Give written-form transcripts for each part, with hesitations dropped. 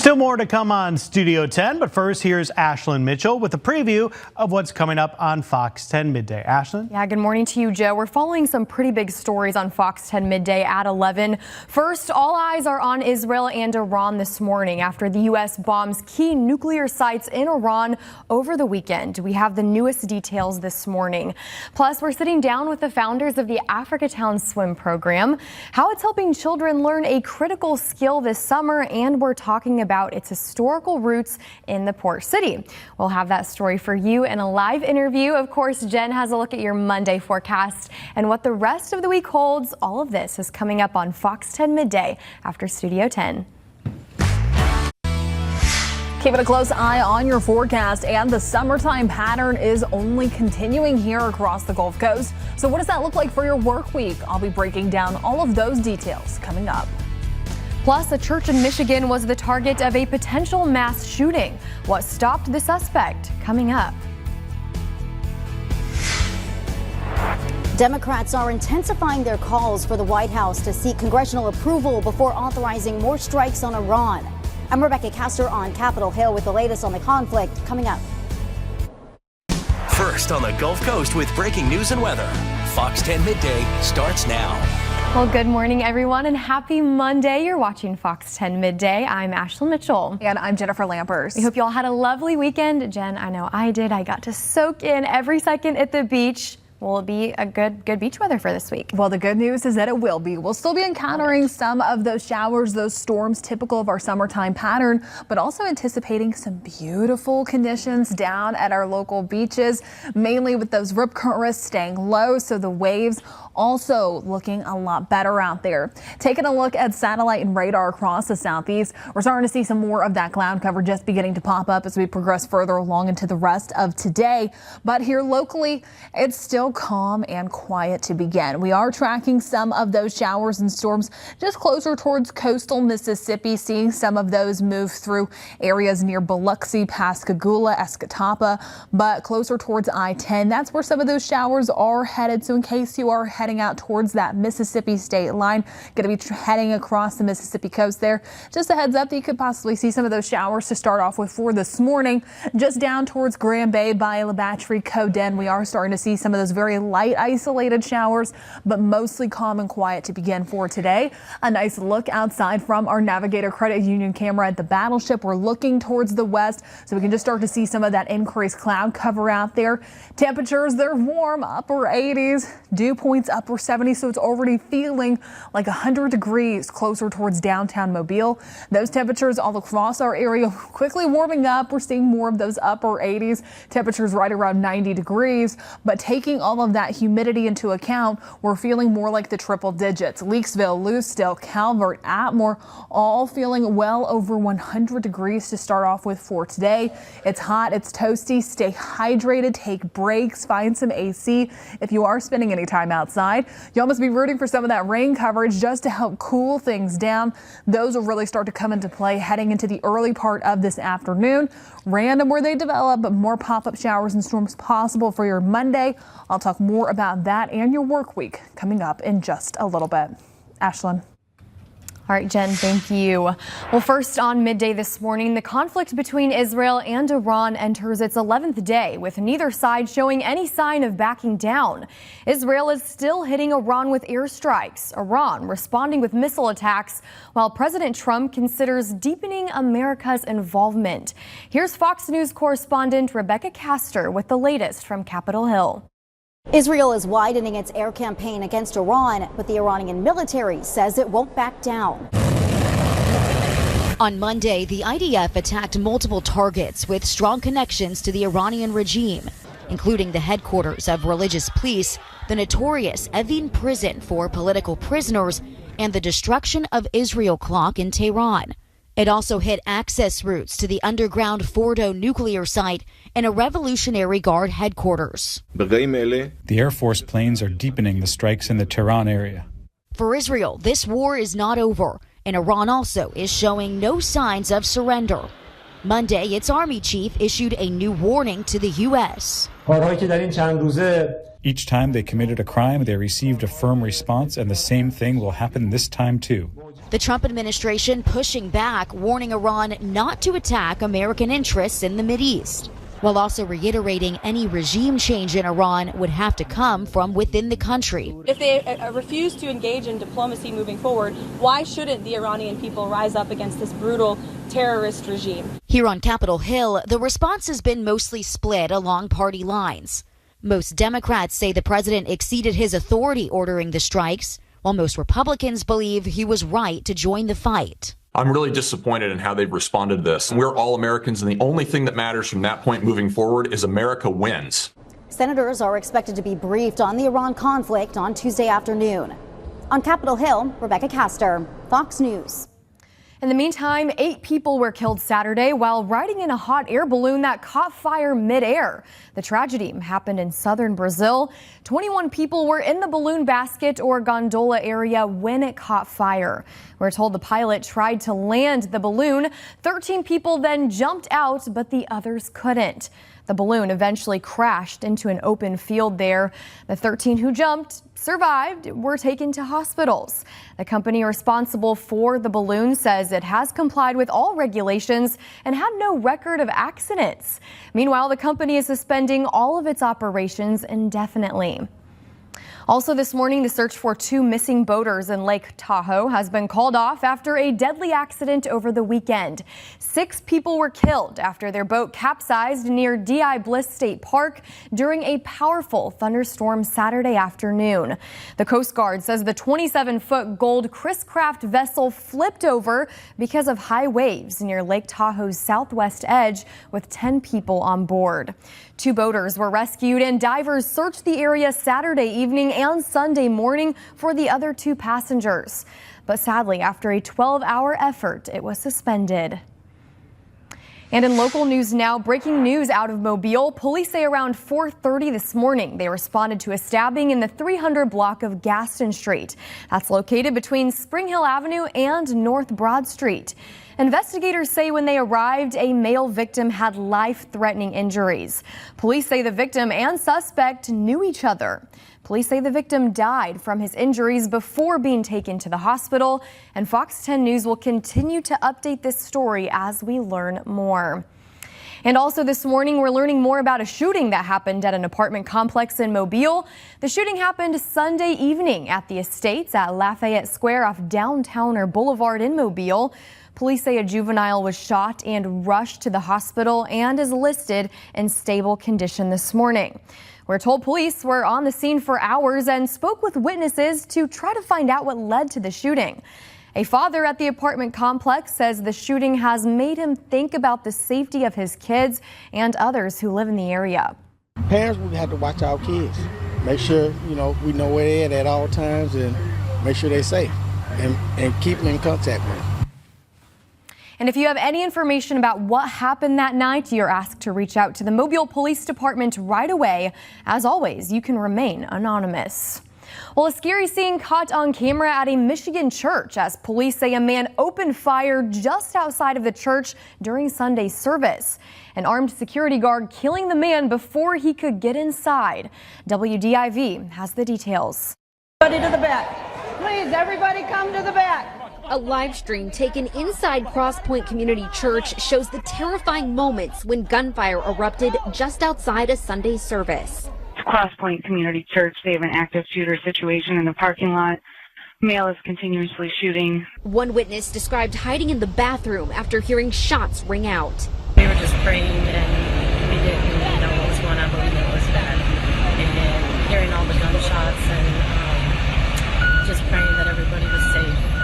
Still more to come on Studio 10, but first, here's Ashlyn Mitchell with a preview of what's coming up on Fox 10 Midday. Ashlyn? Yeah, good morning to you, Joe. We're following some pretty big stories on Fox 10 Midday at 11. First, all eyes are on Israel and Iran this morning after the U.S. bombs key nuclear sites in Iran over the weekend. We have the newest details this morning. Plus, we're sitting down with the founders of the Africatown Swim program, how it's helping children learn a critical skill this summer, and we're talking about its historical roots in the port city. We'll have that story for you in a live interview. Of course, Jen has a look at your Monday forecast and what the rest of the week holds. All of this is coming up on Fox 10 Midday after Studio 10. Keeping a close eye on your forecast, and the summertime pattern is only continuing here across the Gulf Coast. So what does that look like for your work week? I'll be breaking down all of those details coming up. Plus, a church in Michigan was the target of a potential mass shooting. What stopped the suspect? Coming up. Democrats are intensifying their calls for the White House to seek congressional approval before authorizing more strikes on Iran. I'm Rebecca Castor on Capitol Hill with the latest on the conflict coming up. First on the Gulf Coast with breaking news and weather. Fox 10 Midday starts now. Well, good morning, everyone, and happy Monday. You're watching Fox 10 Midday. I'm Ashlyn Mitchell. And I'm Jennifer Lampers. We hope you all had a lovely weekend. Jen, I know I did. I got to soak in every second at the beach. Will it be a good beach weather for this week? Well, the good news is that it will be. We'll still be encountering some of those showers, those storms typical of our summertime pattern, but also anticipating some beautiful conditions down at our local beaches, mainly with those rip current risks staying low, so the waves also looking a lot better out there. Taking a look at satellite and radar across the southeast, we're starting to see some more of that cloud cover just beginning to pop up as we progress further along into the rest of today. But here locally, it's still calm and quiet to begin. We are tracking some of those showers and storms just closer towards coastal Mississippi, seeing some of those move through areas near Biloxi, Pascagoula, Escatawpa, but closer towards I-10. That's where some of those showers are headed. So in case you are heading out towards that Mississippi state line, going to be heading across the Mississippi coast there, just a heads up that you could possibly see some of those showers to start off with for this morning. Just down towards Grand Bay by La Batre, Coden, we are starting to see some of those very light isolated showers, but mostly calm and quiet to begin for today. A nice look outside from our Navigator Credit Union camera at the Battleship. We're looking towards the west, so we can just start to see some of that increased cloud cover out there. Temperatures, they're warm, upper 80s, dew points upper 70s, so it's already feeling like 100 degrees closer towards downtown Mobile. Those temperatures all across our area quickly warming up. We're seeing more of those upper 80s, temperatures right around 90 degrees, but taking all of that humidity into account, we're feeling more like the triple digits. Leakesville, Lucedale, Calvert, Atmore, all feeling well over 100 degrees to start off with for today. It's hot, it's toasty. Stay hydrated, take breaks, find some AC if you are spending any time outside. You'll must be rooting for some of that rain coverage just to help cool things down. Those will really start to come into play heading into the early part of this afternoon. Random where they develop, but more pop-up showers and storms possible for your Monday. I'll talk more about that and your work week coming up in just a little bit. Ashlyn. All right, Jen, thank you. Well, first on Midday this morning, the conflict between Israel and Iran enters its 11th day, with neither side showing any sign of backing down. Israel is still hitting Iran with airstrikes, Iran responding with missile attacks, while President Trump considers deepening America's involvement. Here's Fox News correspondent Rebecca Castor with the latest from Capitol Hill. Israel is widening its air campaign against Iran, but the Iranian military says it won't back down. On Monday, the IDF attacked multiple targets with strong connections to the Iranian regime, including the headquarters of religious police, the notorious Evin prison for political prisoners, and the destruction of Israel clock in Tehran. It also hit access routes to the underground Fordo nuclear site and a Revolutionary Guard headquarters. The Air Force planes are deepening the strikes in the Tehran area. For Israel, this war is not over, and Iran also is showing no signs of surrender. Monday, its army chief issued a new warning to the U.S. Each time they committed a crime, they received a firm response, and the same thing will happen this time too. The Trump administration pushing back, warning Iran not to attack American interests in the Mideast, while also reiterating any regime change in Iran would have to come from within the country. If they refuse to engage in diplomacy moving forward, why shouldn't the Iranian people rise up against this brutal terrorist regime? Here on Capitol Hill, the response has been mostly split along party lines. Most Democrats say the president exceeded his authority ordering the strikes, while most Republicans believe he was right to join the fight. I'm really disappointed in how they've responded to this. We're all Americans, and the only thing that matters from that point moving forward is America wins. Senators are expected to be briefed on the Iran conflict on Tuesday afternoon. On Capitol Hill, Rebecca Castor, Fox News. In the meantime, 8 people were killed Saturday while riding in a hot air balloon that caught fire midair. The tragedy happened in southern Brazil. 21 people were in the balloon basket or gondola area when it caught fire. We're told the pilot tried to land the balloon. 13 people then jumped out, but the others couldn't. The balloon eventually crashed into an open field there. The 13 who jumped survived were taken to hospitals. The company responsible for the balloon says it has complied with all regulations and had no record of accidents. Meanwhile, the company is suspending all of its operations indefinitely. Also this morning, the search for 2 missing boaters in Lake Tahoe has been called off after a deadly accident over the weekend. 6 people were killed after their boat capsized near D.I. Bliss State Park during a powerful thunderstorm Saturday afternoon. The Coast Guard says the 27-foot Gold Chris Craft vessel flipped over because of high waves near Lake Tahoe's southwest edge with 10 people on board. 2 boaters were rescued and divers searched the area Saturday evening and Sunday morning for the other 2 passengers. But sadly, after a 12-hour effort, it was suspended. And in local news now, breaking news out of Mobile. Police say around 4:30 this morning, they responded to a stabbing in the 300 block of Gaston Street. That's located between Spring Hill Avenue and North Broad Street. Investigators say when they arrived, a male victim had life-threatening injuries. Police say the victim and suspect knew each other. Police say the victim died from his injuries before being taken to the hospital, and Fox 10 News will continue to update this story as we learn more. And also this morning, we're learning more about a shooting that happened at an apartment complex in Mobile. The shooting happened Sunday evening at the Estates at Lafayette Square off Downtowner Boulevard in Mobile. Police say a juvenile was shot and rushed to the hospital and is listed in stable condition this morning. We're told police were on the scene for hours and spoke with witnesses to try to find out what led to the shooting. A father at the apartment complex says the shooting has made him think about the safety of his kids and others who live in the area. Parents, we have to watch our kids. Make sure, we know where they're at all times and make sure they're safe and keep them in contact with them. And if you have any information about what happened that night, you're asked to reach out to the Mobile Police Department right away. As always, you can remain anonymous. Well, a scary scene caught on camera at a Michigan church as police say a man opened fire just outside of the church during Sunday service. An armed security guard killing the man before he could get inside. WDIV has the details. Everybody to the back. Please, everybody come to the back. A live stream taken inside Cross Point Community Church shows the terrifying moments when gunfire erupted just outside a Sunday service. Cross Point Community Church, they have an active shooter situation in the parking lot. Male is continuously shooting. One witness described hiding in the bathroom after hearing shots ring out. We were just praying and we didn't really know what was going on, but we knew it was bad. And then hearing all the gunshots and just praying that everybody was safe.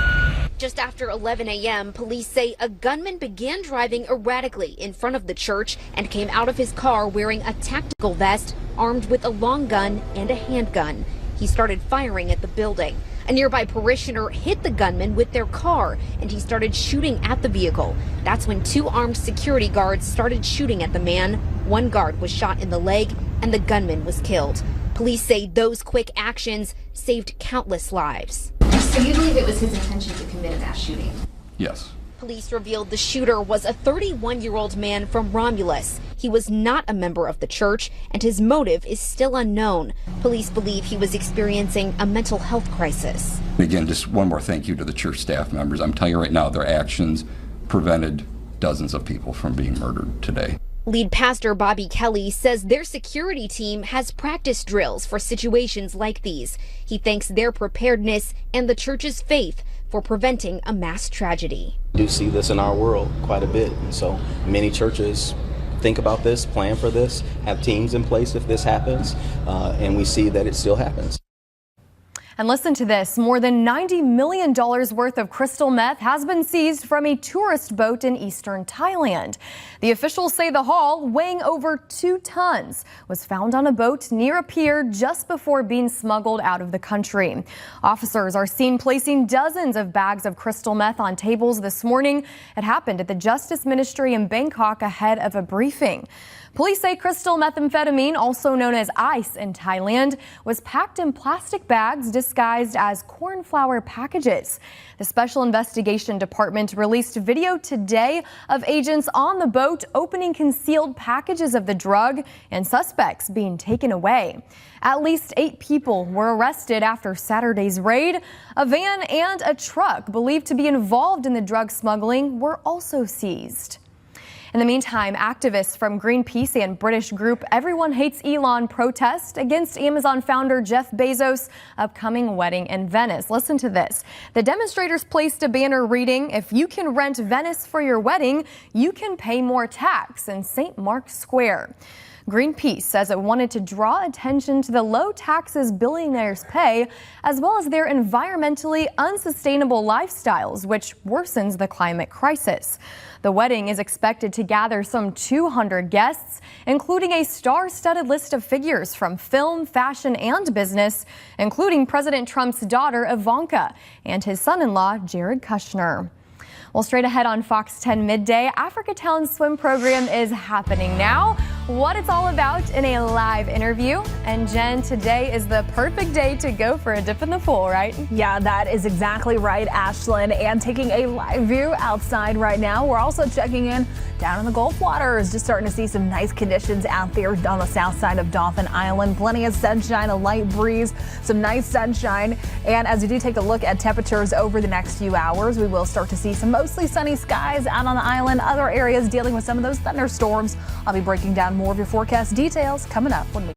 Just after 11 a.m., police say a gunman began driving erratically in front of the church and came out of his car wearing a tactical vest, armed with a long gun and a handgun. He started firing at the building. A nearby parishioner hit the gunman with their car, and he started shooting at the vehicle. That's when 2 armed security guards started shooting at the man. 1 guard was shot in the leg, and the gunman was killed. Police say those quick actions saved countless lives. So you believe it was his intention to commit a mass shooting? Yes. Police revealed the shooter was a 31-year-old man from Romulus. He was not a member of the church, and his motive is still unknown. Police believe he was experiencing a mental health crisis. Again, just one more thank you to the church staff members. I'm telling you right now, their actions prevented dozens of people from being murdered today. Lead pastor Bobby Kelly says their security team has practice drills for situations like these. He thanks their preparedness and the church's faith for preventing a mass tragedy. We do see this in our world quite a bit, and so many churches think about this, plan for this, have teams in place if this happens, and we see that it still happens. And listen to this, more than $90 million worth of crystal meth has been seized from a tourist boat in eastern Thailand. The officials say the haul, weighing over 2 tons, was found on a boat near a pier just before being smuggled out of the country. Officers are seen placing dozens of bags of crystal meth on tables this morning. It happened at the Justice Ministry in Bangkok ahead of a briefing. Police say crystal methamphetamine, also known as ice in Thailand, was packed in plastic bags disguised as corn flour packages. The Special Investigation Department released video today of agents on the boat opening concealed packages of the drug and suspects being taken away. At least 8 people were arrested after Saturday's raid. A van and a truck believed to be involved in the drug smuggling were also seized. In the meantime, activists from Greenpeace and British group Everyone Hates Elon protest against Amazon founder Jeff Bezos' upcoming wedding in Venice. Listen to this. The demonstrators placed a banner reading, "If you can rent Venice for your wedding, you can pay more tax," in St. Mark's Square. Greenpeace says it wanted to draw attention to the low taxes billionaires pay, as well as their environmentally unsustainable lifestyles, which worsens the climate crisis. The wedding is expected to gather some 200 guests, including a star-studded list of figures from film, fashion, and business, including President Trump's daughter Ivanka and his son-in-law Jared Kushner. Well, straight ahead on Fox 10 Midday, Africatown swim program is happening now. What it's all about in a live interview. And Jen, today is the perfect day to go for a dip in the pool, right? Yeah, that is exactly right, Ashlyn. And taking a live view outside right now. We're also checking in down in the Gulf waters. Just starting to see some nice conditions out there on the south side of Dauphin Island. Plenty of sunshine, a light breeze, some nice sunshine. And as we do take a look at temperatures over the next few hours, we will start to see some mostly sunny skies out on the island. Other areas dealing with some of those thunderstorms. I'll be breaking down more of your forecast details coming up when we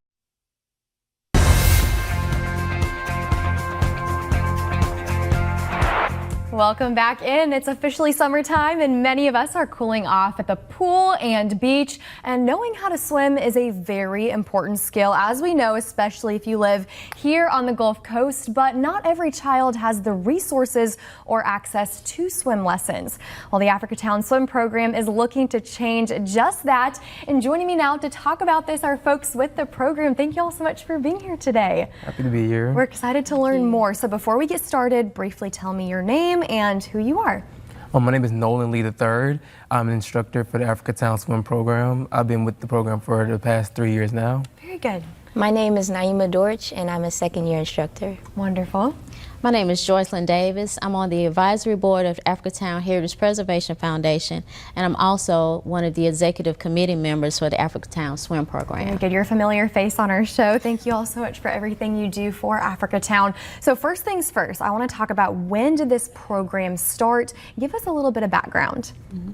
Welcome back in. It's officially summertime and many of us are cooling off at the pool and beach, and knowing how to swim is a very important skill, as we know, especially if you live here on the Gulf Coast, but not every child has the resources or access to swim lessons. Well, the Africatown swim program is looking to change just that, and joining me now to talk about this are folks with the program. Thank you all so much for being here today. Happy to be here. We're excited to learn more. So before we get started, briefly tell me your name and who you are. Well, my name is Nolan Lee III. I'm an instructor for the Africatown Swim Program. I've been with the program for the past 3 years now. Very good. My name is Naima Dorch, and I'm a second-year instructor. Wonderful. My name is Joycelyn Davis. I'm on the advisory board of Africatown Heritage Preservation Foundation, and I'm also one of the executive committee members for the Africatown Swim Program. Very good. You're a familiar face on our show. Thank you all so much for everything you do for Africatown. So first things first, I want to talk about when did this program start? Give us a little bit of background. Mm-hmm.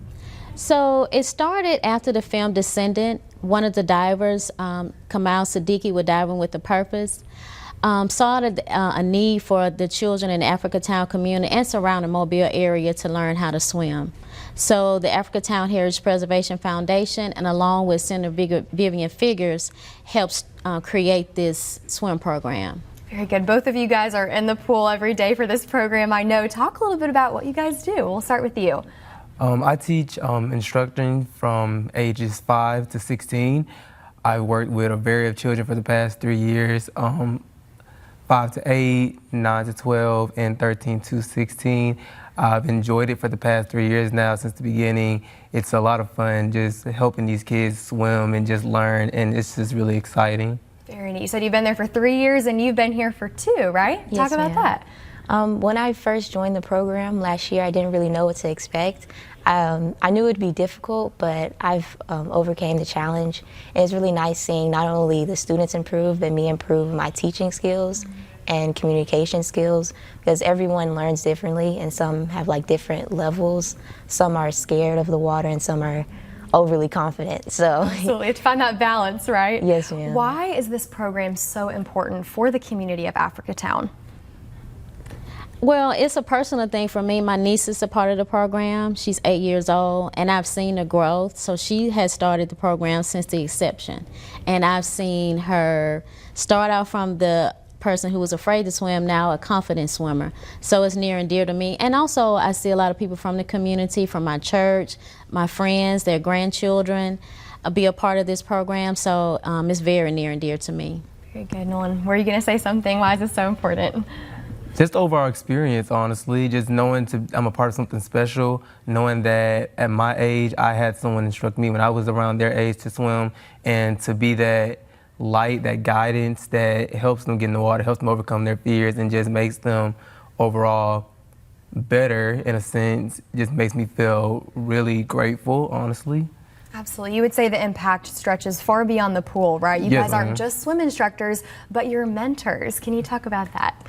So it started after the film Descendant. One of the divers, Kamal Siddiqui, with Diving with a Purpose, saw a need for the children in the Africatown community and surrounding Mobile area to learn how to swim. So the Africatown Heritage Preservation Foundation, and along with Senator Vivian Figures, helps create this swim program. Very good. Both of you guys are in the pool every day for this program, I know. Talk a little bit about what you guys do. We'll start with you. I teach instructing from ages 5 to 16. I worked with a variety of children for the past 3 years, 5 to 8, 9 to 12, and 13 to 16. I've enjoyed it for the past 3 years now since the beginning. It's a lot of fun just helping these kids swim and just learn, and it's just really exciting. Very neat. You said you've been there for 3 years and you've been here for 2, right? Yes, Talk about that. When I first joined the program last year, I didn't really know what to expect. I knew it would be difficult, but I've overcame the challenge. And it's really nice seeing not only the students improve, but me improve my teaching skills and communication skills, because everyone learns differently and some have like different levels. Some are scared of the water and some are overly confident. So absolutely, to find that balance, right? Yes, ma'am. Why is this program so important for the community of Africatown? Well, it's a personal thing for me. My niece is a part of the program. She's 8 years old, and I've seen the growth. So she has started the program since the inception. And I've seen her start out from the person who was afraid to swim, now a confident swimmer. So it's near and dear to me. And also I see a lot of people from the community, from my church, my friends, their grandchildren, be a part of this program. So it's very near and dear to me. Very good. Nolan, were you going to say something? Why is this so important? Just overall experience, honestly, just knowing I'm a part of something special, knowing that at my age, I had someone instruct me when I was around their age to swim, and to be that light, that guidance that helps them get in the water, helps them overcome their fears, and just makes them overall better in a sense, just makes me feel really grateful, honestly. Absolutely. You would say the impact stretches far beyond the pool, right? You guys aren't just swim instructors, but you're mentors. Can you talk about that?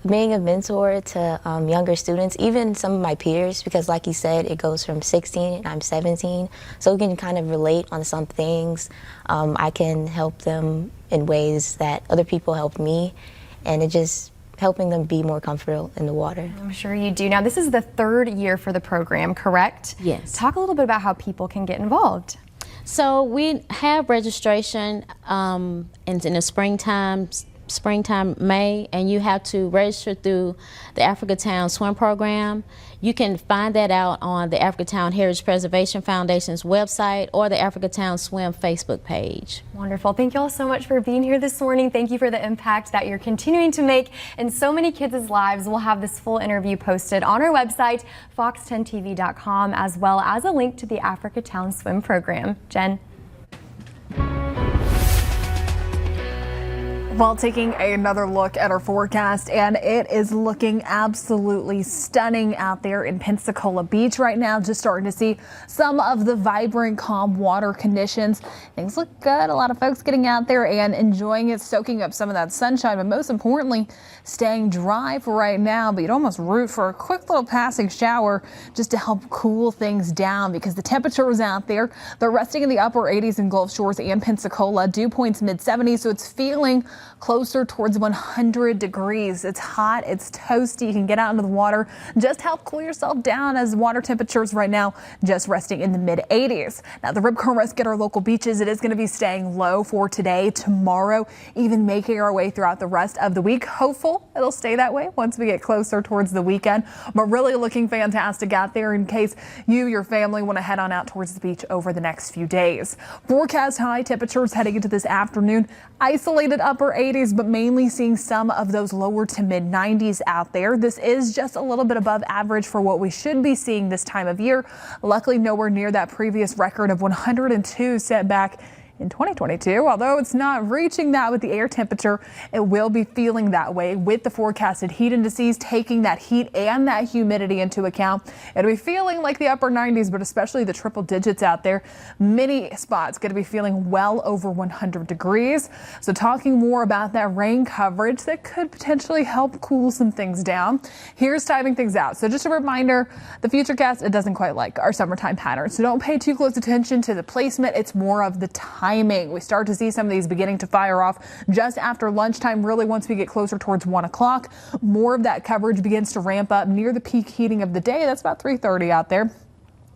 Being a mentor to younger students, even some of my peers, because like you said, it goes from 16 and I'm 17, so we can kind of relate on some things. I can help them in ways that other people helped me, and it just helping them be more comfortable in the water. I'm sure you do. Now, this is the third year for the program, correct? Yes. Talk a little bit about how people can get involved. So we have registration in the springtime, May, and you have to register through the Africatown Swim Program. You can find that out on the Africatown Heritage Preservation Foundation's website or the Africatown Swim Facebook page. Wonderful. Thank you all so much for being here this morning. Thank you for the impact that you're continuing to make in so many kids' lives. We'll have this full interview posted on our website, fox10tv.com, as well as a link to the Africatown Swim Program. Jen? Well, taking another look at our forecast, and it is looking absolutely stunning out there in Pensacola Beach right now. Just starting to see some of the vibrant, calm water conditions. Things look good. A lot of folks getting out there and enjoying it, soaking up some of that sunshine, but most importantly, staying dry for right now. But you'd almost root for a quick little passing shower just to help cool things down, because the temperatures out there, they're resting in the upper 80s in Gulf Shores and Pensacola, dew points mid-70s, so it's feeling closer towards 100 degrees. It's hot, it's toasty. You can get out into the water, just help cool yourself down, as water temperatures right now just resting in the mid 80s. Now, the Rip Curl Rest at our local beaches, it is going to be staying low for today, tomorrow, even making our way throughout the rest of the week. Hopeful it'll stay that way once we get closer towards the weekend, but really looking fantastic out there in case you, your family want to head on out towards the beach over the next few days. Forecast high temperatures heading into this afternoon, isolated upper 80s, but mainly seeing some of those lower to mid 90s out there. This is just a little bit above average for what we should be seeing this time of year. Luckily, nowhere near that previous record of 102 set back in 2022, although it's not reaching that with the air temperature, it will be feeling that way with the forecasted heat indices taking that heat and that humidity into account. It'll be feeling like the upper 90s, but especially the triple digits out there. Many spots going to be feeling well over 100 degrees. So talking more about that rain coverage that could potentially help cool some things down. Here's timing things out. So just a reminder, the Futurecast, it doesn't quite like our summertime pattern. So don't pay too close attention to the placement. It's more of the timing. We start to see some of these beginning to fire off just after lunchtime, really once we get closer towards 1 o'clock. More of that coverage begins to ramp up near the peak heating of the day. That's about 3:30 out there.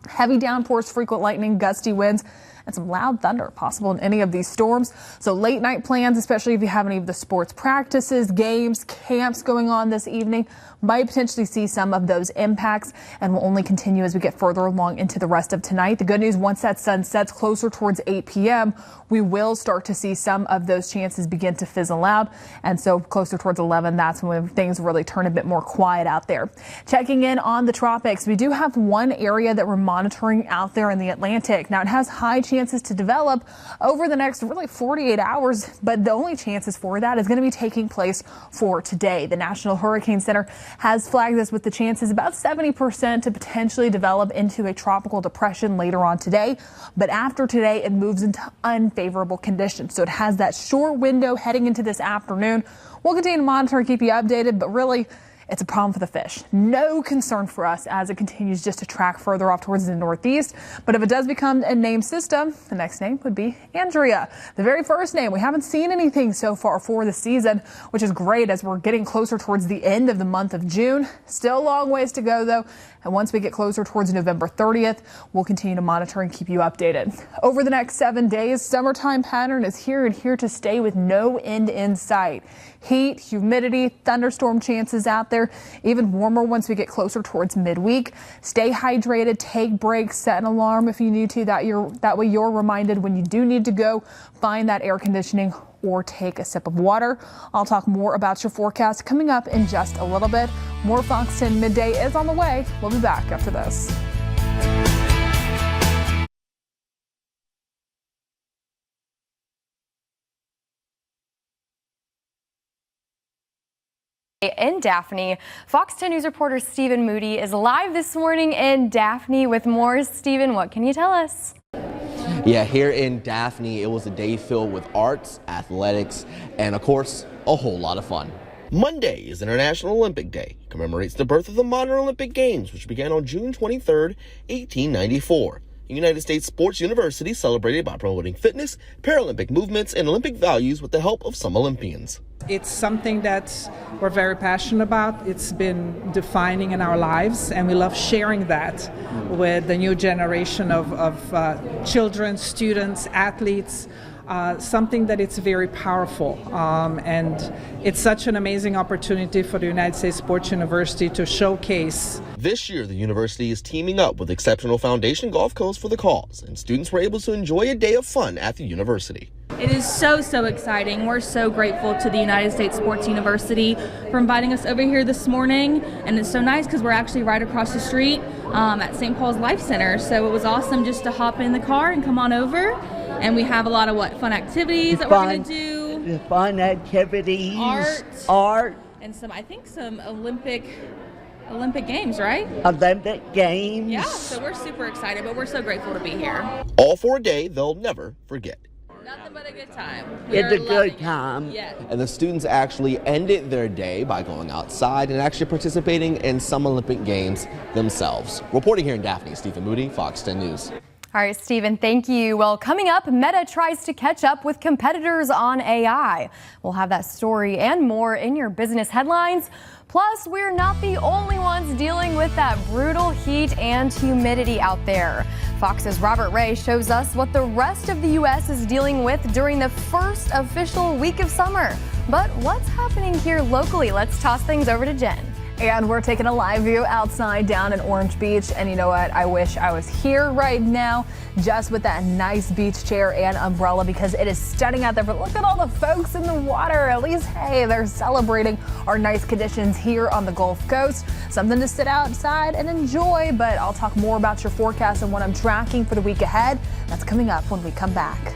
Heavy downpours, frequent lightning, gusty winds, and some loud thunder possible in any of these storms. So late night plans, especially if you have any of the sports practices, games, camps going on this evening, might potentially see some of those impacts, and will only continue as we get further along into the rest of tonight. The good news, once that sun sets closer towards 8 p.m., we will start to see some of those chances begin to fizzle out. And so closer towards 11, that's when things really turn a bit more quiet out there. Checking in on the tropics, we do have one area that we're monitoring out there in the Atlantic. Now, it has high chances to develop over the next really 48 hours, but the only chances for that is going to be taking place for today. The National Hurricane Center has flagged this with the chances about 70% to potentially develop into a tropical depression later on today. But after today, it moves into unfavorable conditions. So it has that short window heading into this afternoon. We'll continue to monitor and keep you updated, but really, it's a problem for the fish. No concern for us as it continues just to track further off towards the northeast. But if it does become a named system, the next name would be Andrea. The very first name. We haven't seen anything so far for the season, which is great as we're getting closer towards the end of the month of June. Still a long ways to go, though. And once we get closer towards November 30th, we'll continue to monitor and keep you updated. Over the next 7 days, summertime pattern is here and here to stay with no end in sight. Heat, humidity, thunderstorm chances out there, even warmer once we get closer towards midweek. Stay hydrated, take breaks, set an alarm if you need to. That way you're reminded when you do need to go, find that air conditioning or take a sip of water. I'll talk more about your forecast coming up in just a little bit. More Fox 10 Midday is on the way. We'll be back after this. In Daphne, Fox 10 News reporter Stephen Moody is live this morning in Daphne with more. Stephen, what can you tell us? Yeah, here in Daphne, it was a day filled with arts, athletics, and of course, a whole lot of fun. Monday is International Olympic Day. It commemorates the birth of the modern Olympic Games, which began on June 23, 1894. The United States Sports University celebrated by promoting fitness, Paralympic movements, and Olympic values with the help of some Olympians. It's something that we're very passionate about. It's been defining in our lives, and we love sharing that with the new generation of children, students, athletes. Something that it's very powerful, and it's such an amazing opportunity for the United States Sports University to showcase. This year, the university is teaming up with Exceptional Foundation Gulf Coast for the cause, and students were able to enjoy a day of fun at the university. It is so exciting. We're so grateful to the United States Sports University for inviting us over here this morning, and it's so nice because we're actually right across the street at St. Paul's Life Center, so it was awesome just to hop in the car and come on over. And we have a lot of fun activities that we're going to do. Fun activities. Art. And some Olympic Games, right? Olympic Games. Yeah, so we're super excited, but we're so grateful to be here. All for a day they'll never forget. Nothing but a good time. It's a good time. Yeah. And the students actually ended their day by going outside and actually participating in some Olympic Games themselves. Reporting here in Daphne, Stephen Moody, Fox 10 News. All right, Stephen, thank you. Well, coming up, Meta tries to catch up with competitors on AI. We'll have that story and more in your business headlines. Plus, we're not the only ones dealing with that brutal heat and humidity out there. Fox's Robert Ray shows us what the rest of the U.S. is dealing with during the first official week of summer. But what's happening here locally? Let's toss things over to Jen. And we're taking a live view outside down in Orange Beach. And you know what? I wish I was here right now just with that nice beach chair and umbrella because it is stunning out there. But look at all the folks in the water. At least, hey, they're celebrating our nice conditions here on the Gulf Coast. Something to sit outside and enjoy. But I'll talk more about your forecast and what I'm tracking for the week ahead. That's coming up when we come back.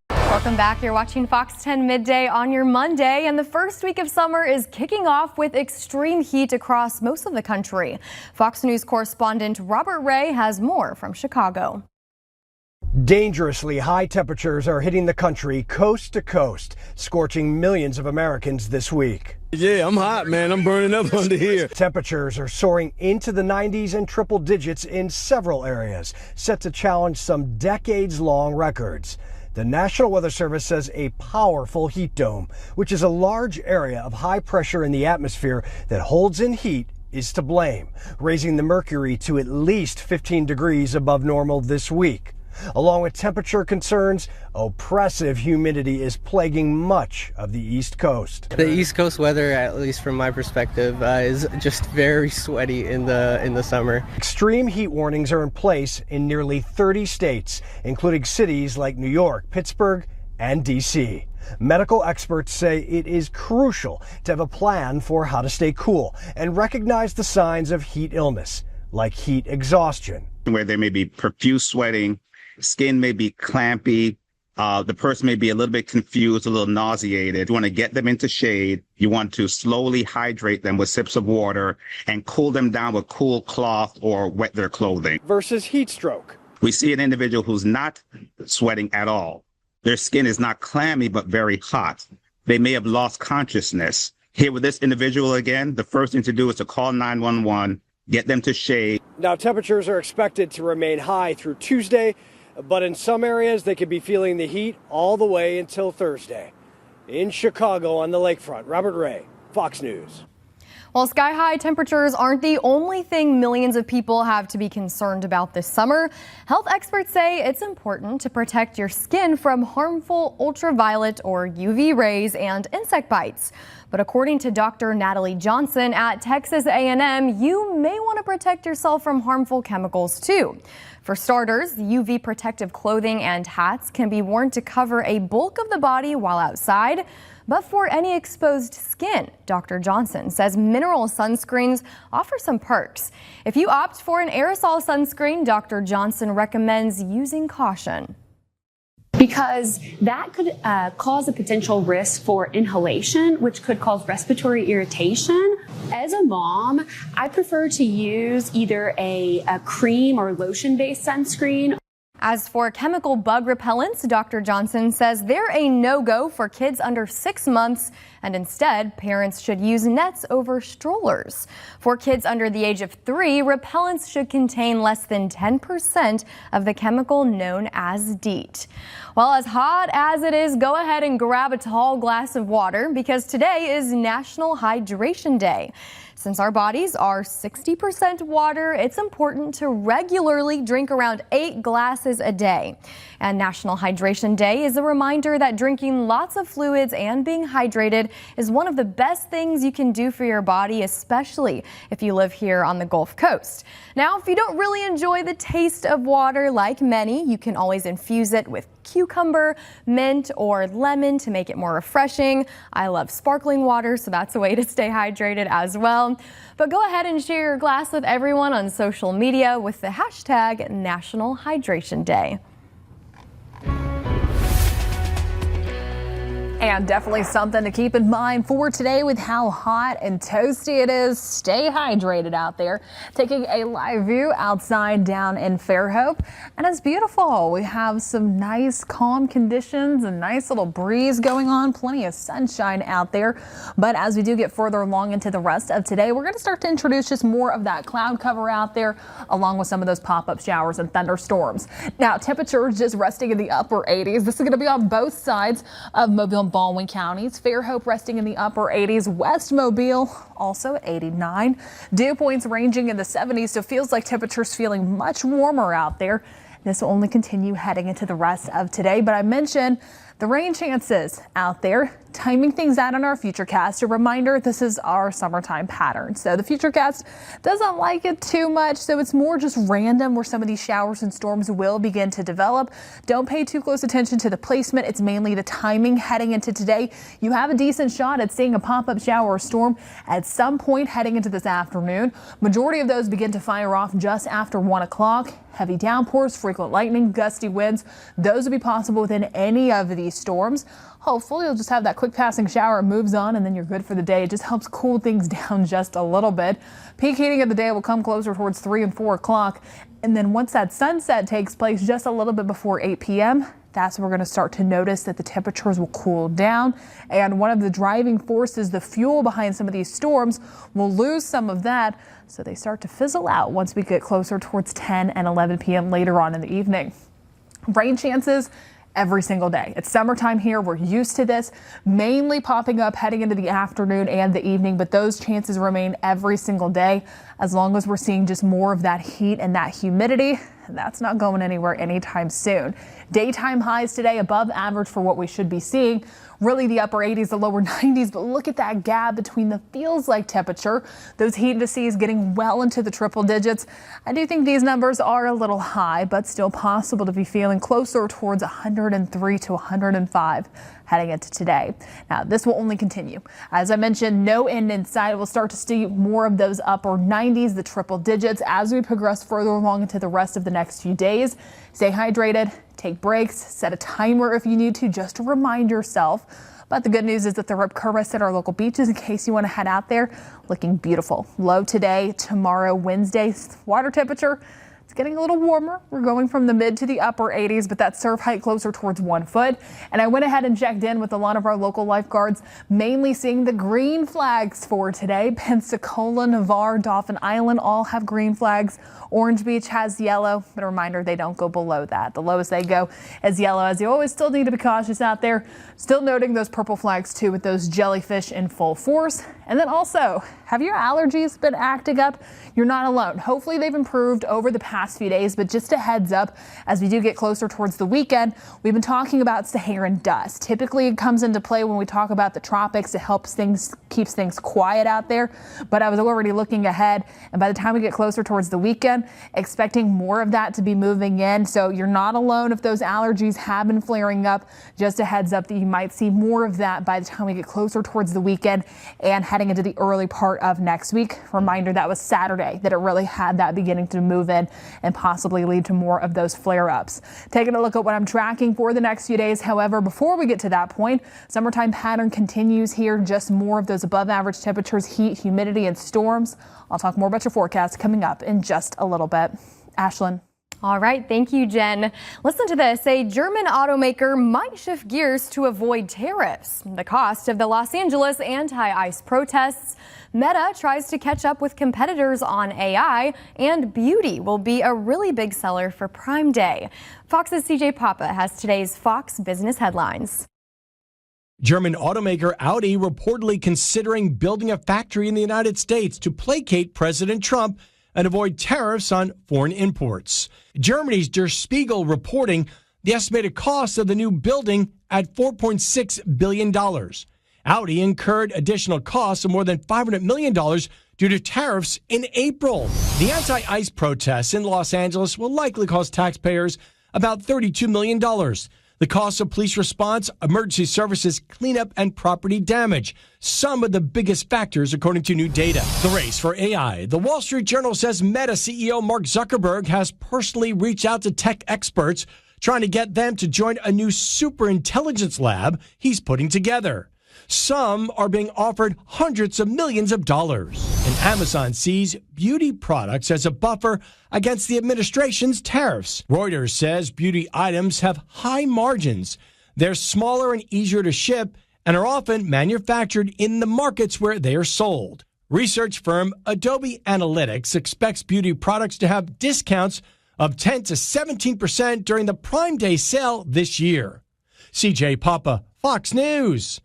Welcome back. You're watching Fox 10 Midday on your Monday, and the first week of summer is kicking off with extreme heat across most of the country. Fox News correspondent Robert Ray has more from Chicago. Dangerously high temperatures are hitting the country coast to coast, scorching millions of Americans this week. Yeah, I'm hot, man. I'm burning up under here. Temperatures are soaring into the 90s and triple digits in several areas, set to challenge some decades-long records. The National Weather Service says a powerful heat dome, which is a large area of high pressure in the atmosphere that holds in heat, is to blame, raising the mercury to at least 15 degrees above normal this week. Along with temperature concerns, oppressive humidity is plaguing much of the East Coast. The East Coast weather, at least from my perspective, is just very sweaty in the summer. Extreme heat warnings are in place in nearly 30 states, including cities like New York, Pittsburgh, and D.C. Medical experts say it is crucial to have a plan for how to stay cool and recognize the signs of heat illness, like heat exhaustion, where there may be profuse sweating Skin may be clampy. The person may be a little bit confused, a little nauseated. You want to get them into shade. You want to slowly hydrate them with sips of water and cool them down with cool cloth or wet their clothing. Versus heat stroke. We see an individual who's not sweating at all. Their skin is not clammy, but very hot. They may have lost consciousness. Here with this individual again, the first thing to do is to call 911, get them to shade. Now, temperatures are expected to remain high through Tuesday, but in some areas they could be feeling the heat all the way until Thursday. In Chicago on the lakefront, Robert Ray, Fox News. Well, sky-high temperatures aren't the only thing millions of people have to be concerned about this summer. Health experts say it's important to protect your skin from harmful ultraviolet or UV rays and insect bites. But according to Dr. Natalie Johnson at Texas A&M, you may want to protect yourself from harmful chemicals too. For starters, UV protective clothing and hats can be worn to cover a bulk of the body while outside. But for any exposed skin, Dr. Johnson says mineral sunscreens offer some perks. If you opt for an aerosol sunscreen, Dr. Johnson recommends using caution. Because that could cause a potential risk for inhalation, which could cause respiratory irritation. As a mom, I prefer to use either a cream or lotion-based sunscreen. As for chemical bug repellents, Dr. Johnson says they're a no-go for kids under 6 months, and instead, parents should use nets over strollers. For kids under the age of 3, repellents should contain less than 10% of the chemical known as DEET. Well, as hot as it is, go ahead and grab a tall glass of water because today is National Hydration Day. Since our bodies are 60% water, it's important to regularly drink around 8 glasses a day. And National Hydration Day is a reminder that drinking lots of fluids and being hydrated is one of the best things you can do for your body, especially if you live here on the Gulf Coast. Now, if you don't really enjoy the taste of water like many, you can always infuse it with cucumber, mint, or lemon to make it more refreshing. I love sparkling water, so that's a way to stay hydrated as well. But go ahead and share your glass with everyone on social media with the hashtag National Hydration Day. And definitely something to keep in mind for today with how hot and toasty it is. Stay hydrated out there. Taking a live view outside down in Fairhope, and it's beautiful. We have some nice calm conditions, a nice little breeze going on, plenty of sunshine out there. But as we do get further along into the rest of today, we're going to start to introduce just more of that cloud cover out there, along with some of those pop-up showers and thunderstorms. Now, temperatures just resting in the upper 80s. This is going to be on both sides of Mobile and Baldwin counties. Fairhope resting in the upper 80s. West Mobile also at 89. Dew points ranging in the 70s, so feels like temperatures feeling much warmer out there. This will only continue heading into the rest of today, but I mentioned the rain chances out there. Timing things out on our Futurecast. A reminder, this is our summertime pattern. So the Futurecast doesn't like it too much, so it's more just random where some of these showers and storms will begin to develop. Don't pay too close attention to the placement. It's mainly the timing heading into today. You have a decent shot at seeing a pop-up shower or storm at some point heading into this afternoon. Majority of those begin to fire off just after 1 o'clock. Heavy downpours, frequent lightning, gusty winds, those will be possible within any of these storms. Hopefully you'll just have that quick passing shower, it moves on, and then you're good for the day. It just helps cool things down just a little bit. Peak heating of the day will come closer towards 3 and 4 o'clock. And then once that sunset takes place just a little bit before 8 p.m., that's when we're going to start to notice that the temperatures will cool down. And one of the driving forces, the fuel behind some of these storms, will lose some of that. So they start to fizzle out once we get closer towards 10 and 11 p.m. later on in the evening. Rain chances every single day. It's summertime here. We're used to this, mainly popping up heading into the afternoon and the evening, but those chances remain every single day as long as we're seeing just more of that heat and that humidity. That's not going anywhere anytime soon. Daytime highs today above average for what we should be seeing. Really the upper 80s, the lower 90s, but look at that gap between the feels like temperature. Those heat indices getting well into the triple digits. I do think these numbers are a little high, but still possible to be feeling closer towards 103 to 105 heading into today. Now, this will only continue. As I mentioned, no end in sight. We'll start to see more of those upper 90s, the triple digits, as we progress further along into the rest of the next few days. Stay hydrated, take breaks, set a timer if you need to, just to remind yourself. But the good news is that the rip currents at our local beaches, in case you want to head out there, looking beautiful. Low today, tomorrow, Wednesday. Water temperature, it's getting a little warmer. We're going from the mid to the upper 80s, but that surf height closer towards 1 foot. And I went ahead and checked in with a lot of our local lifeguards, mainly seeing the green flags for today. Pensacola, Navarre, Dauphin Island all have green flags. Orange Beach has yellow, but a reminder, they don't go below that. The lowest they go is yellow, as you always still need to be cautious out there. Still noting those purple flags too, with those jellyfish in full force. And then also, have your allergies been acting up? You're not alone. Hopefully they've improved over the past few days, but just a heads up, as we do get closer towards the weekend, we've been talking about Saharan dust. Typically it comes into play when we talk about the tropics. It helps keeps things quiet out there. But I was already looking ahead, and by the time we get closer towards the weekend, expecting more of that to be moving in. So you're not alone if those allergies have been flaring up. Just a heads up that you might see more of that by the time we get closer towards the weekend and heading into the early part of next week. Reminder, that was Saturday that it really had that beginning to move in and possibly lead to more of those flare-ups. Taking a look at what I'm tracking for the next few days. However, before we get to that point, summertime pattern continues here. Just more of those above average temperatures, heat, humidity, and storms. I'll talk more about your forecast coming up in just a little bit. Ashlyn. All right. Thank you, Jen. Listen to this. A German automaker might shift gears to avoid tariffs. The cost of the Los Angeles anti-ICE protests. Meta tries to catch up with competitors on AI, and beauty will be a really big seller for Prime Day. Fox's CJ Papa has today's Fox Business headlines. German automaker Audi reportedly considering building a factory in the United States to placate President Trump and avoid tariffs on foreign imports. Germany's Der Spiegel reporting the estimated cost of the new building at $4.6 billion. Audi incurred additional costs of more than $500 million due to tariffs in April. The anti-ICE protests in Los Angeles will likely cost taxpayers about $32 million. The cost of police response, emergency services, cleanup, and property damage. Some of the biggest factors, according to new data. The race for AI. The Wall Street Journal says Meta CEO Mark Zuckerberg has personally reached out to tech experts, trying to get them to join a new superintelligence lab he's putting together. Some are being offered hundreds of millions of dollars. And Amazon sees beauty products as a buffer against the administration's tariffs. Reuters says beauty items have high margins. They're smaller and easier to ship and are often manufactured in the markets where they are sold. Research firm Adobe Analytics expects beauty products to have discounts of 10 to 17% during the Prime Day sale this year. CJ Papa, Fox News.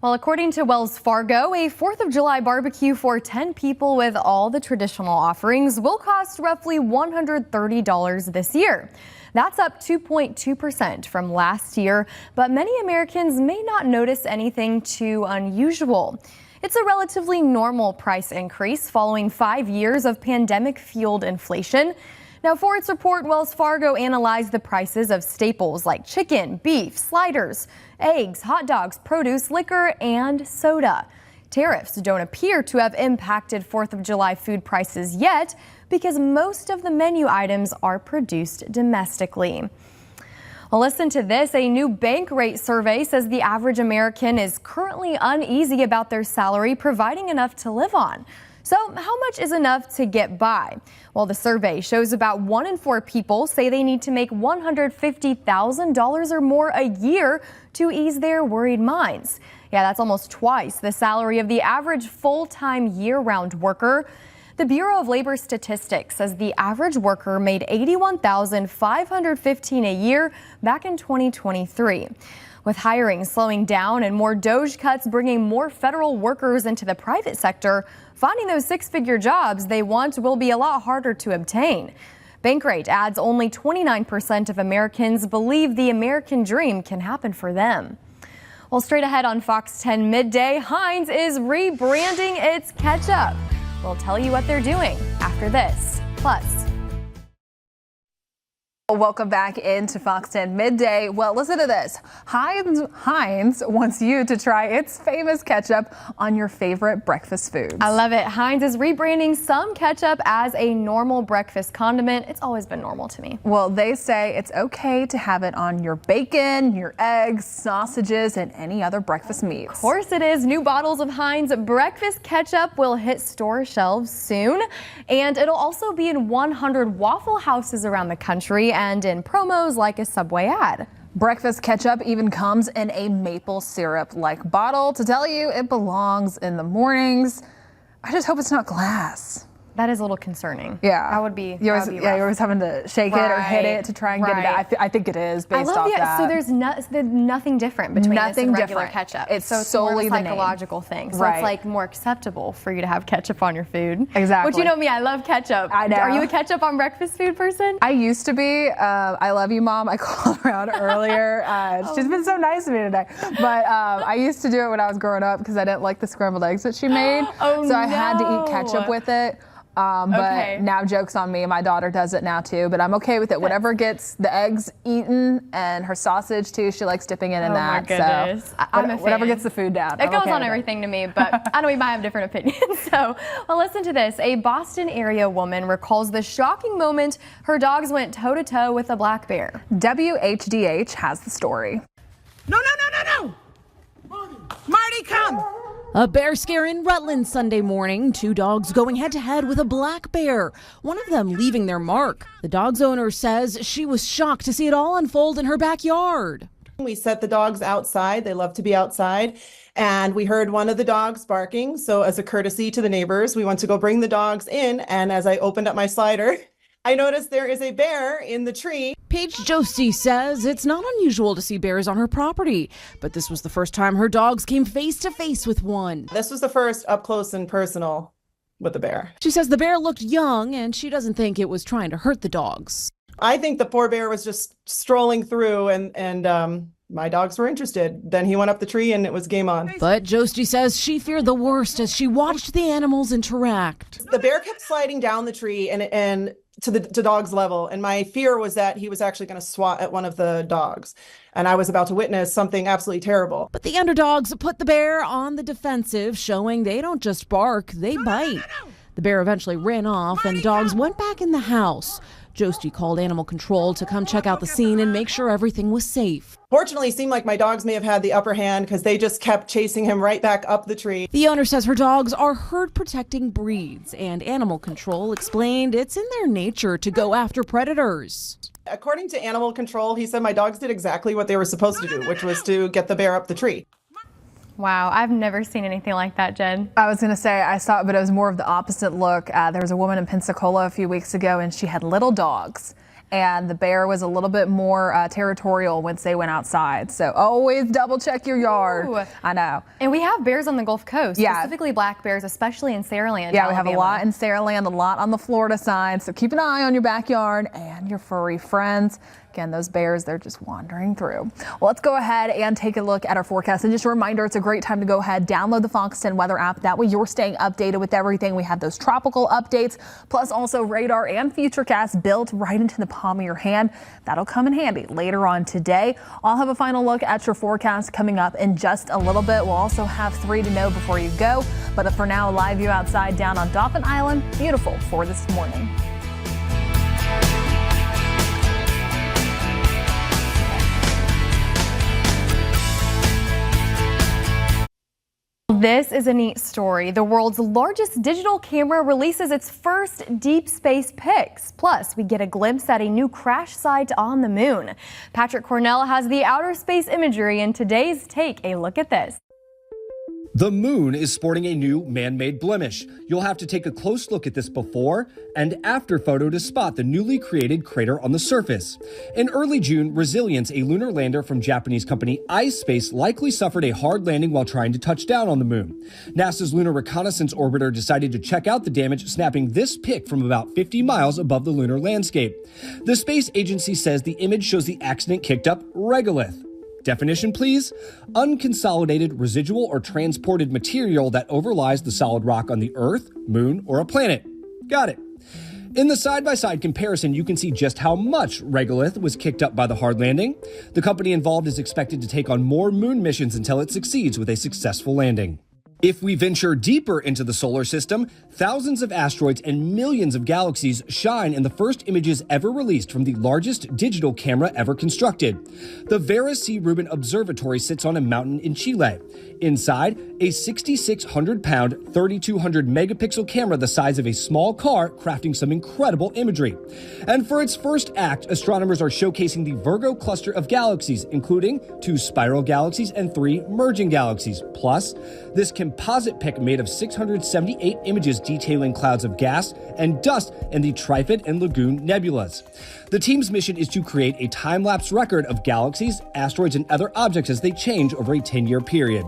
Well, according to Wells Fargo, a 4th of July barbecue for 10 people with all the traditional offerings will cost roughly $130 this year. That's up 2.2% from last year, but many Americans may not notice anything too unusual. It's a relatively normal price increase following 5 years of pandemic-fueled inflation. Now, for its report, Wells Fargo analyzed the prices of staples like chicken, beef, sliders, eggs, hot dogs, produce, liquor, and soda. Tariffs don't appear to have impacted 4th of July food prices yet because most of the menu items are produced domestically. Well, listen to this. A new Bankrate survey says the average American is currently uneasy about their salary providing enough to live on. So how much is enough to get by? Well, the survey shows about 1 in 4 people say they need to make $150,000 or more a year to ease their worried minds. Yeah, that's almost twice the salary of the average full-time year-round worker. The Bureau of Labor Statistics says the average worker made $81,515 a year back in 2023. With hiring slowing down and more DOGE cuts bringing more federal workers into the private sector, finding those six-figure jobs they want will be a lot harder to obtain. Bankrate adds only 29% of Americans believe the American dream can happen for them. Well, straight ahead on Fox 10 Midday, Heinz is rebranding its ketchup. We'll tell you what they're doing after this. Plus, Welcome back into Fox 10 Midday. Well, listen to this. Heinz wants you to try its famous ketchup on your favorite breakfast foods. I love it. Heinz is rebranding some ketchup as a normal breakfast condiment. It's always been normal to me. Well, they say it's okay to have it on your bacon, your eggs, sausages, and any other breakfast meats. Of course it is. New bottles of Heinz breakfast ketchup will hit store shelves soon. And it'll also be in 100 Waffle Houses around the country and in promos like a Subway ad. Breakfast ketchup even comes in a maple syrup-like bottle to tell you it belongs in the mornings. I just hope it's not glass. That is a little concerning. Yeah. That would be You're rough. always having to shake it or hit it to try and get it out. I think it is based off that. So there's nothing different between this and regular ketchup. It's so solely more of a the psychological thing. So Right. it's like more acceptable for you to have ketchup on your food. Exactly. But you know me, I love ketchup. I know. Are you a ketchup on breakfast food person? I used to be. I love you, Mom. I called around earlier. She's been so nice to me today. But I used to do it when I was growing up because I didn't like the scrambled eggs that she made. So I had to eat ketchup with it. But now joke's on me. My daughter does it now too, but I'm okay with it. Whatever gets the eggs eaten and her sausage too, she likes dipping in that. My goodness. So I'm a whatever fan. gets the food down. It I'm goes okay on with it. everything to me, but I know we might have different opinions. So, well, listen to this. A Boston area woman recalls the shocking moment her dogs went toe-to-toe with a black bear. WHDH has the story. No. Marty, come. A bear scare in Rutland Sunday morning. Two dogs going head-to-head with a black bear, one of them leaving their mark. The dog's owner says she was shocked to see it all unfold in her backyard. We set the dogs outside. They love to be outside. And we heard one of the dogs barking. So as a courtesy to the neighbors, we went to go bring the dogs in. And as I opened up my slider, I noticed there is a bear in the tree. Paige Josti says it's not unusual to see bears on her property, but this was the first time her dogs came face to face with one. This was the first up close and personal with the bear. She says the bear looked young and she doesn't think it was trying to hurt the dogs. I think the poor bear was just strolling through and my dogs were interested. Then he went up the tree and it was game on. But Josti says she feared the worst as she watched the animals interact. The bear kept sliding down the tree and to the dog's level. And my fear was that he was actually going to swat at one of the dogs. And I was about to witness something absolutely terrible. But the underdogs put the bear on the defensive, showing they don't just bark, they bite. The bear eventually ran off and dogs went back in the house. Josti called animal control to come check out the scene and make sure everything was safe. Fortunately, it seemed like my dogs may have had the upper hand because they just kept chasing him right back up the tree. The owner says her dogs are herd protecting breeds, and animal control explained it's in their nature to go after predators. According to animal control, he said my dogs did exactly what they were supposed to do, which was to get the bear up the tree. Wow, I've never seen anything like that, Jen. I was going to say I saw it, but it was more of the opposite look. There was a woman in Pensacola a few weeks ago, and she had little dogs. And the bear was a little bit more territorial once they went outside. So always double check your yard. Ooh. I know. And we have bears on the Gulf Coast, Yeah. specifically black bears, especially in Saraland. Yeah, we have a Alabama. lot in Saraland, a lot on the Florida side. So keep an eye on your backyard and your furry friends. Again, those bears, they're just wandering through. Well, let's go ahead and take a look at our forecast. And just a reminder, it's a great time to go ahead, download the Fox 10 weather app. That way you're staying updated with everything. We have those tropical updates, plus also radar and futurecast built right into the palm of your hand. That'll come in handy later on today. I'll have a final look at your forecast coming up in just a little bit. We'll also have 3 to know before you go. But for now, a live view outside down on Dauphin Island. Beautiful for this morning. This is a neat story. The world's largest digital camera releases its first deep space pics. Plus, we get a glimpse at a new crash site on the moon. Patrick Cornell has the outer space imagery in today's Take a Look at This. The moon is sporting a new man-made blemish. You'll have to take a close look at this before and after photo to spot the newly created crater on the surface. In early June, Resilience, a lunar lander from Japanese company iSpace, likely suffered a hard landing while trying to touch down on the moon. NASA's Lunar Reconnaissance Orbiter decided to check out the damage, snapping this pic from about 50 miles above the lunar landscape. The space agency says the image shows the accident kicked up regolith. Definition, please. Unconsolidated residual or transported material that overlies the solid rock on the Earth, moon, or a planet. Got it. In the side-by-side comparison, you can see just how much regolith was kicked up by the hard landing. The company involved is expected to take on more moon missions until it succeeds with a successful landing. If we venture deeper into the solar system, thousands of asteroids and millions of galaxies shine in the first images ever released from the largest digital camera ever constructed. The Vera C. Rubin Observatory sits on a mountain in Chile. Inside, a 6,600-pound, 3,200 megapixel camera the size of a small car crafting some incredible imagery. And for its first act, astronomers are showcasing the Virgo cluster of galaxies, including 2 spiral galaxies and 3 merging galaxies. Plus, this composite pic made of 678 images detailing clouds of gas and dust in the Trifid and Lagoon nebulas. The team's mission is to create a time-lapse record of galaxies, asteroids, and other objects as they change over a 10-year period.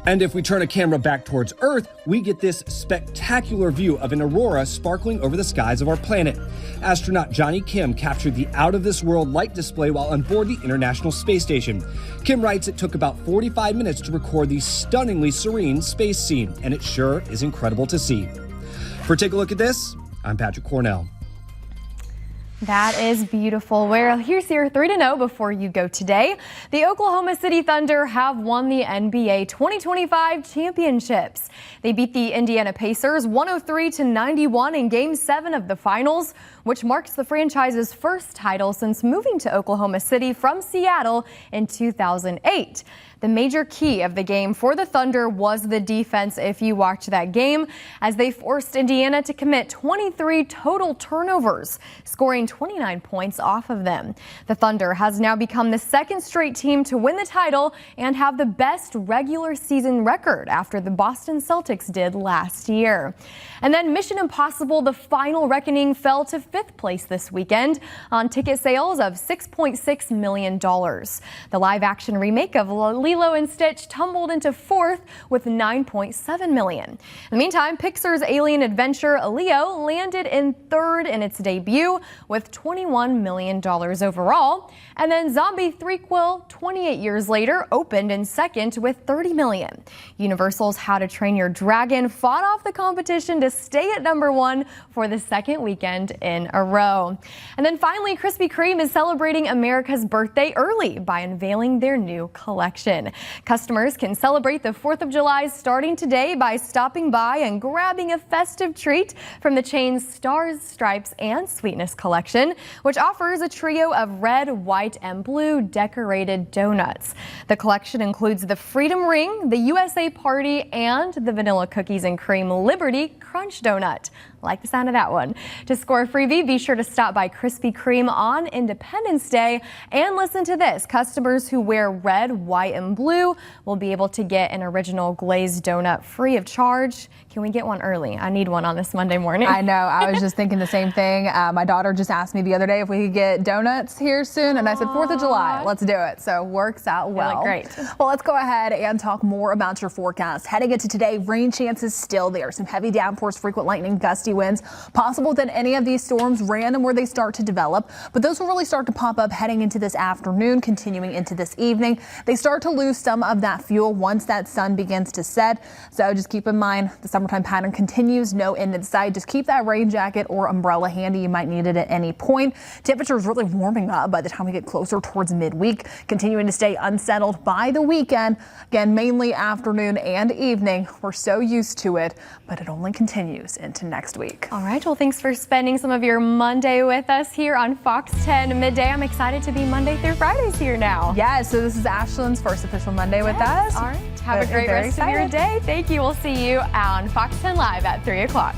And if we turn a camera back towards Earth, we get this spectacular view of an aurora sparkling over the skies of our planet. Astronaut Johnny Kim captured the out-of-this-world light display while on board the International Space Station. Kim writes it took about 45 minutes to record the stunningly serene space scene, and it sure is incredible to see. For Take a Look at This, I'm Patrick Cornell. That is beautiful. Well, here's your 3 to know before you go today. The Oklahoma City Thunder have won the NBA 2025 championships. They beat the Indiana Pacers 103-91 in Game 7 of the finals, which marks the franchise's first title since moving to Oklahoma City from Seattle in 2008. The major key of the game for the Thunder was the defense if you watched that game, as they forced Indiana to commit 23 total turnovers, scoring 29 points off of them. The Thunder has now become the second straight team to win the title and have the best regular season record after the Boston Celtics did last year. And then Mission Impossible: The Final Reckoning fell to 5th place this weekend on ticket sales of $6.6 million. The live-action remake of Lilo and Stitch tumbled into 4th with $9.7 million. In the meantime, Pixar's alien adventure Leo landed in 3rd in its debut with $21 million overall. And then Zombie Threequel 28 years later opened in 2nd with $30 million. Universal's How to Train Your Dragon fought off the competition to stay at number 1 for the 2nd weekend in a row. And then finally, Krispy Kreme is celebrating America's birthday early by unveiling their new collection. Customers can celebrate the 4th of July starting today by stopping by and grabbing a festive treat from the chain's Stars, Stripes, and Sweetness collection, which offers a trio of red, white, and blue decorated donuts. The collection includes the Freedom Ring, the USA Party, and the Vanilla Cookies and Cream Liberty Crunch Donut. Like the sound of that one. To score a freebie, be sure to stop by Krispy Kreme on Independence Day. And listen to this. Customers who wear red, white, and blue will be able to get an original glazed donut free of charge. Can we get one early? I need one on this Monday morning. I know. I was just thinking the same thing. My daughter just asked me the other day if we could get donuts here soon. And I said, 4th of July, let's do it. So works out well. Great. Well, let's go ahead and talk more about your forecast. Heading into today, rain chances still there. Some heavy downpours, frequent lightning, gusty winds possible that any of these storms random where they start to develop, but those will really start to pop up heading into this afternoon, continuing into this evening. They start to lose some of that fuel once that sun begins to set. So just keep in mind the summertime pattern continues, no end in sight. Just keep that rain jacket or umbrella handy. You might need it at any point. Temperatures really warming up by the time we get closer towards midweek, continuing to stay unsettled by the weekend. Again, mainly afternoon and evening. We're so used to it, but it only continues into next week. All right, well, thanks for spending some of your Monday with us here on Fox 10 Midday. I'm excited to be Monday through Fridays here now. Yeah, so this is Ashlyn's first official Monday with us. All right, have a great rest of your day. Thank you. We'll see you on Fox 10 Live at 3 o'clock.